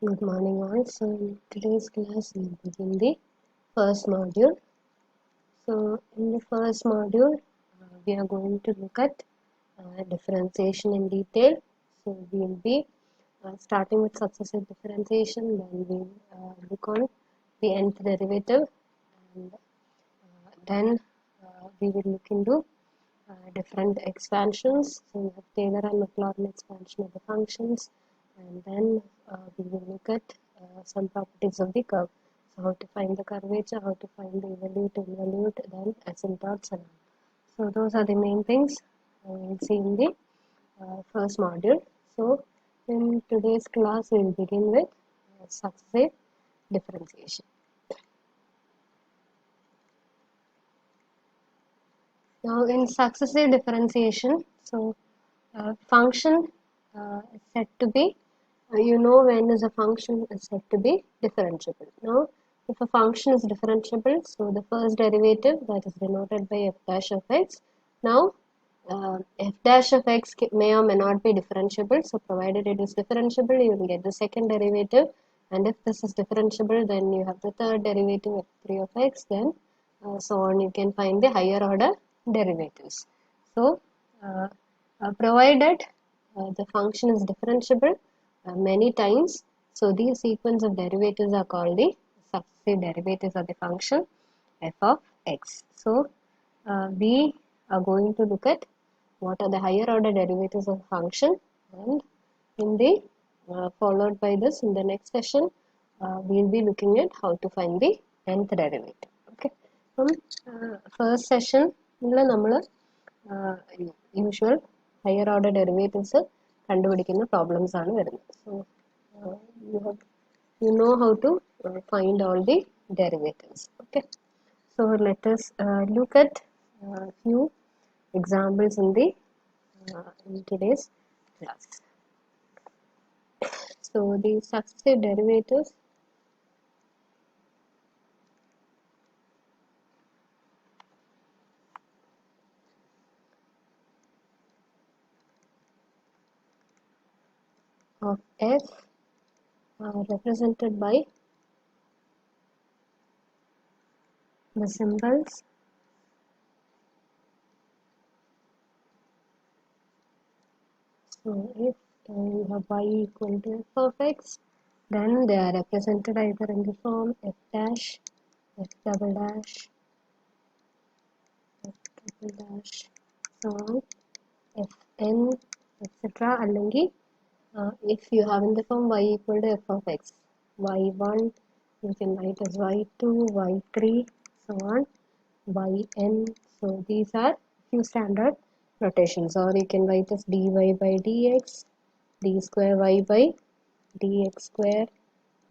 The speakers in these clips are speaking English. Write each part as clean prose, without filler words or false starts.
Good morning all. So in today's class we will begin the first module. So in the first module we are going to look at differentiation in detail. So we will be starting with successive differentiation, then we will look on the nth derivative, and then we will look into different expansions. So we have Taylor and Maclaurin expansion of the functions, and then we will look at some properties of the curve. So how to find the curvature, how to find the evolute, involute, then asymptotes and all. So those are the main things we will see in the first module. So in today's class we will begin with successive differentiation. Now in successive differentiation, so function is said to be, you know when is a function is said to be differentiable. Now if a function is differentiable, so the first derivative, that is denoted by f dash of x. Now f dash of x may or may not be differentiable, so provided it is differentiable you will get the second derivative, and if this is differentiable then you have the third derivative f3 of x, then so on you can find the higher order derivatives. So provided the function is differentiable many times, so these sequence of derivatives are called the successive derivatives of the function f of x. So we are going to look at what are the higher order derivatives of the function, and in the followed by this in the next session we will be looking at how to find the nth derivative. Okay, from first session നമ്മൾ usual higher order derivatives കണ്ടുപിടിക്കുന്ന problems ആണ് വരുന്നത്. So you know how to find all the derivatives. Okay, so let us look at few examples in today's class. So the successive derivatives of f are represented by the symbols so if you have y equal to f of x, then they are represented either in the form f dash, f double dash, f triple dash, so on, fn, etc. അല്ലെങ്കിൽ if you have in the form y equal to f of x, y1 you can write as y2, y3, so on, yn. So these are few standard notations, or you can write as dy by dx, d square y by dx square,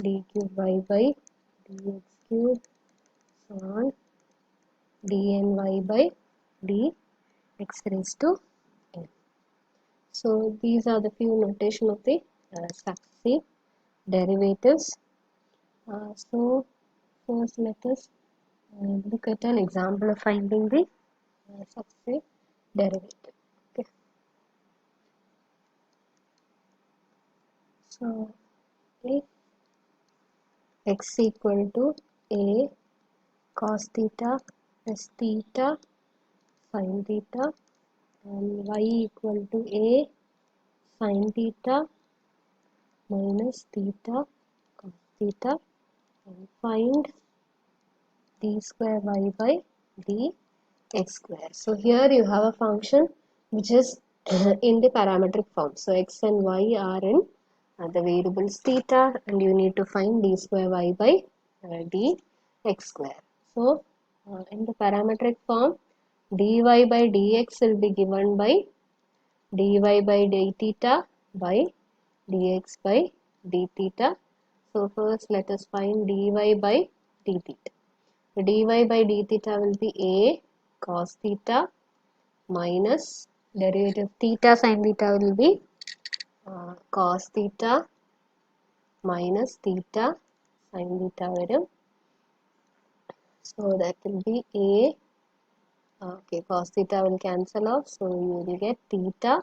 d cube y by dx cube, so on, dny by dx raised to n. So these are the few notation of the successive derivatives. So first let us look at an example of finding the successive derivative. Okay. So if x equal to a cos theta plus theta sin theta, and y equal to a sin theta minus theta cos theta, and find d square y by dx square. So here you have a function which is in the parametric form. So x and y are in the variables theta, and you need to find d square y by dx square. So in the parametric form, dy by dx will be given by dy by d theta by dx by d theta. So first let us find dy by d theta. So dy by d theta will be a cos theta minus derivative theta sin theta will be cos theta minus theta sin theta varum. So that will be a, okay, cos theta will cancel off, so you will get theta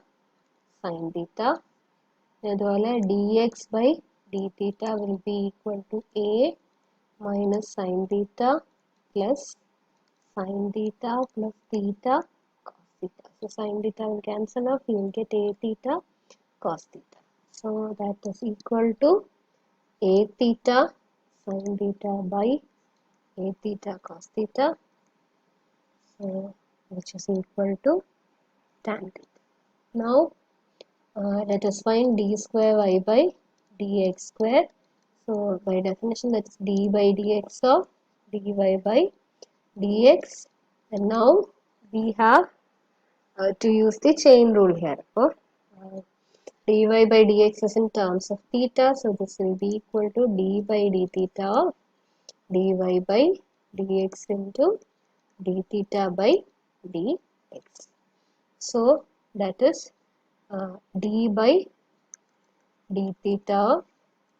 sin theta. അതുപോലെ dx by d theta will be equal to a minus sin theta plus sin theta plus theta cos theta. So sin theta will cancel off, you will get a theta cos theta. So that is equal to a theta sin theta by a theta cos theta, so which is equal to tan theta. Now let us find d square y by dx square. So by definition that is d by dx of dy by dx, and now we have to use the chain rule here. Dy by dx is in terms of theta, so this will be equal to d by d theta of dy by dx into d theta by dx. So that is d by d theta of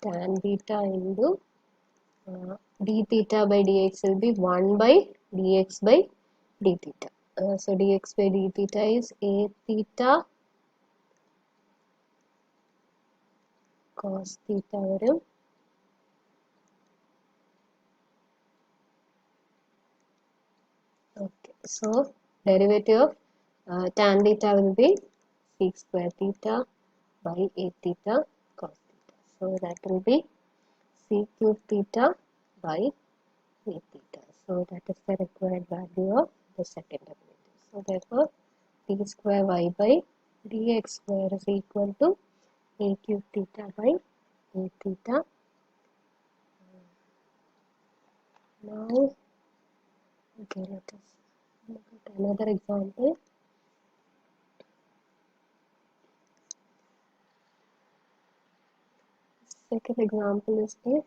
tan theta into d theta by dx will be 1 by dx by d theta. So dx by d theta is a theta cos theta varum. Okay, so derivative of tan theta will be sec square theta by a theta cos theta. So that will be sec cube theta by a theta. So that is the required value of the second derivative. So therefore d square y by dx square is equal to a cube theta by a theta. Now, okay, let us look at another example. Second example is if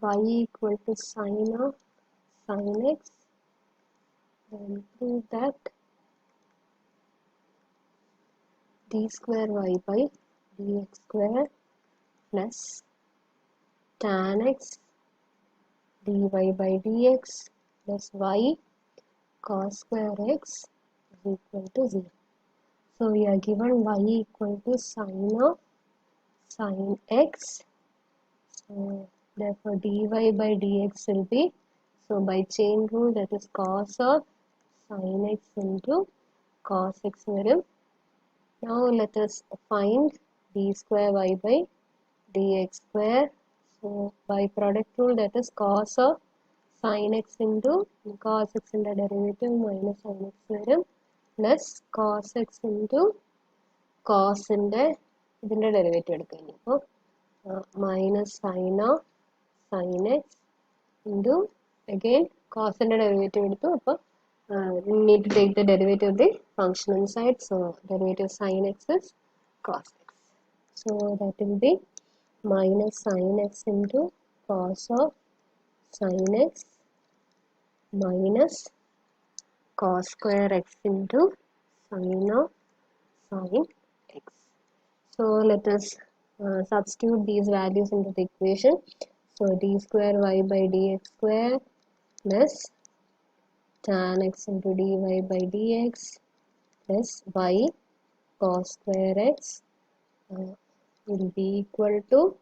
y equal to sine of sin x, then prove that d square y by dx square plus tan x dy by dx plus y cos square x is equal to 0. So we are given y equal to sine of sin x. So therefore dy by dx will be, so by chain rule that is cos of sin x into cos x varum. Now let us find d square y by dx square. So by product rule that is cos of sin x into cos x in the derivative minus sin x varum plus cos x into cos in the derivative minus sin of sin x into again cos in the derivative we need to take the derivative of the function inside, so derivative sin x is cos x. So that will be minus sin x into cos of sin x minus cos square x into sin of sin x. So let us substitute these values into the equation. So d square y by dx square plus tan x into dy by dx plus y cos square x will be equal to,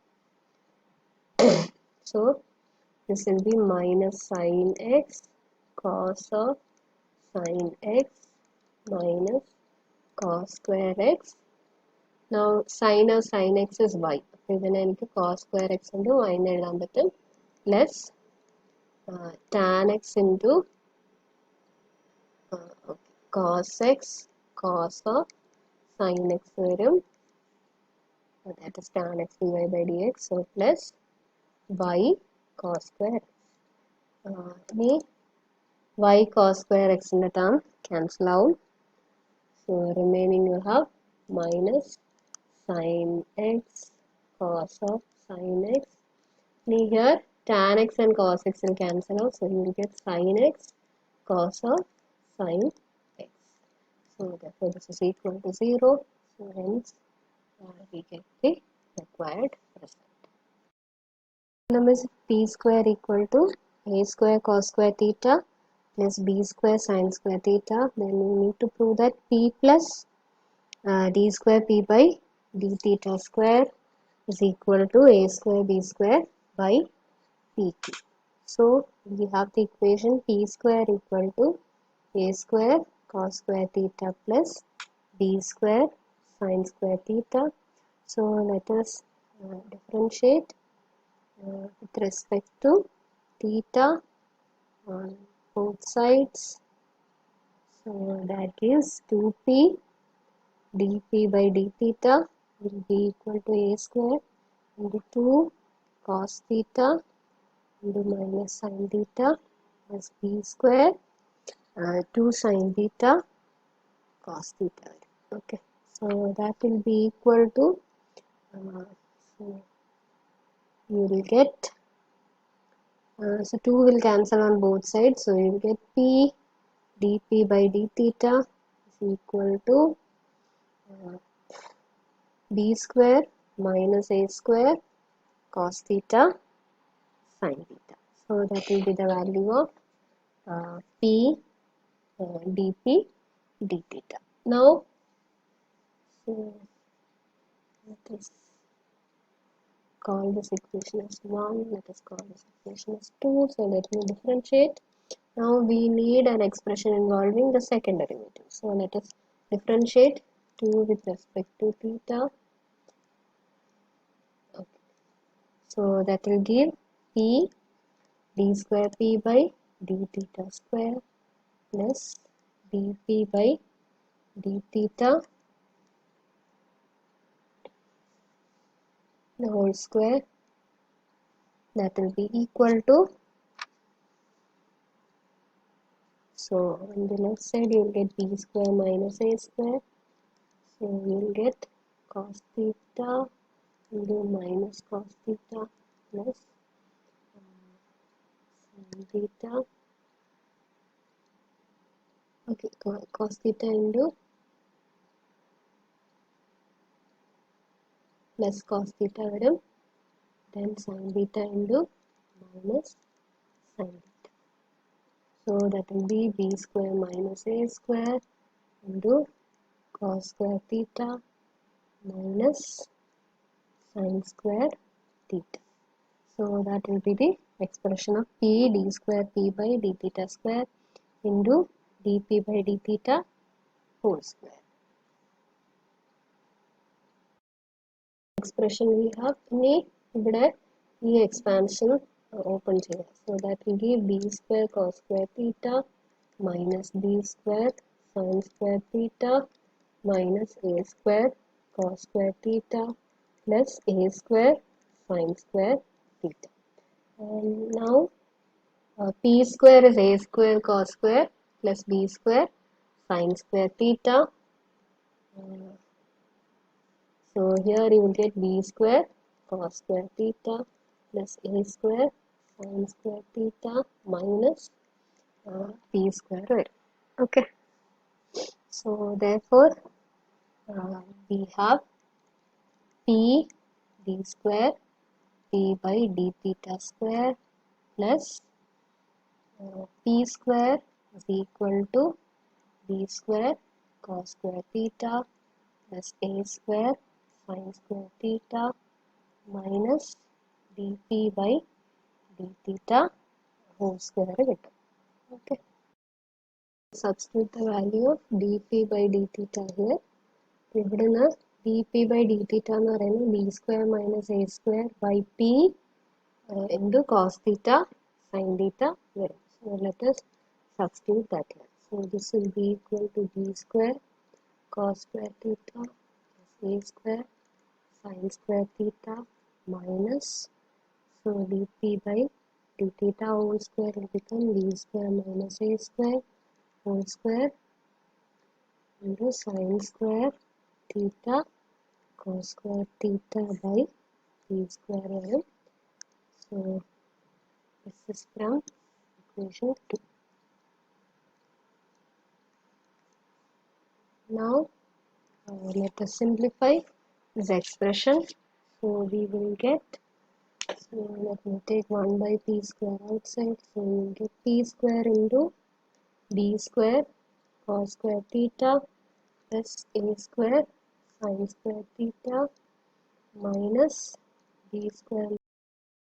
so this will be minus sin x cos of sin x minus cos square x. Now sin of sin x is y. Then cos square x into y plus tan x into cos x cos of sin x varum, that is tan x dy by dx, so plus y cos square x. Y cos square x in the term cancel out, so remaining you have minus sin x cos of sin x. Here tan x and cos x will cancel out, so you will get sin x cos of sin x. So therefore this is equal to 0. So hence we get the required result. Number is p square equal to a square cos square theta plus b square sin square theta. Then we need to prove that p plus d square p by d theta square is equal to a square b square by pt. So we have the equation p square equal to a square cos square theta plus b square sin square theta. So let us differentiate with respect to theta on both sides. So that is 2p dp by d theta will be equal to a square into 2 cos theta into minus sin theta plus b square 2 sin theta cos theta. Okay, so that will be equal to so you will get so 2 will cancel on both sides, so you will get p dp by d theta is equal to b square minus a square cos theta sin theta. So that will be the value of p dp d theta. Now, so let us call this equation as 1, let us call this equation as 2. So let me differentiate. Now we need an expression involving the second derivative. So let us differentiate 2 with respect to theta. Okay. So that will give p d square p by d theta square plus dp by d theta the whole square. That will be equal to, so on the left side you will get b square minus a square. So you will get cos theta into minus cos theta plus sin theta. Okay, cos theta into plus cos theta vരും, then sin theta into minus sin theta. So that will be b square minus a square into cos square theta minus sin square theta. So that will be the expression of p d square p by d theta square into dp by d theta whole square. Expression we have ഇനി ഇവിടെ ഈ expansion open ചെയ്യാം. So that will give b square cos square theta minus b square sin square theta minus a square cos square theta plus a square sin square theta. And now p square is a square cos square plus b square sin square theta. So here you will get b square cos square theta plus a square sin square theta minus p square. Okay. So therefore we have p d square p by d theta square plus p square is equal to b square cos square theta plus a square sin square theta minus dp by d theta whole square കിട്ടും. Okay. Substitute the value of dp by d theta here. ഇവിടുന്ന് dp by d theta എന്ന് പറയുന്നത് b square minus a square by p into cos theta sin theta വരും. So let us substitute that here. So this will be equal to b square cos square theta plus a square sin square theta minus, so dp by d theta whole square will become b square minus a square whole square into sin square theta cos square theta by b square. So this is from equation 2. Now let us simplify this expression. So we will get, so let me take 1 by p square outside. So we will get p square into b square cos square theta plus a square sin square theta minus b square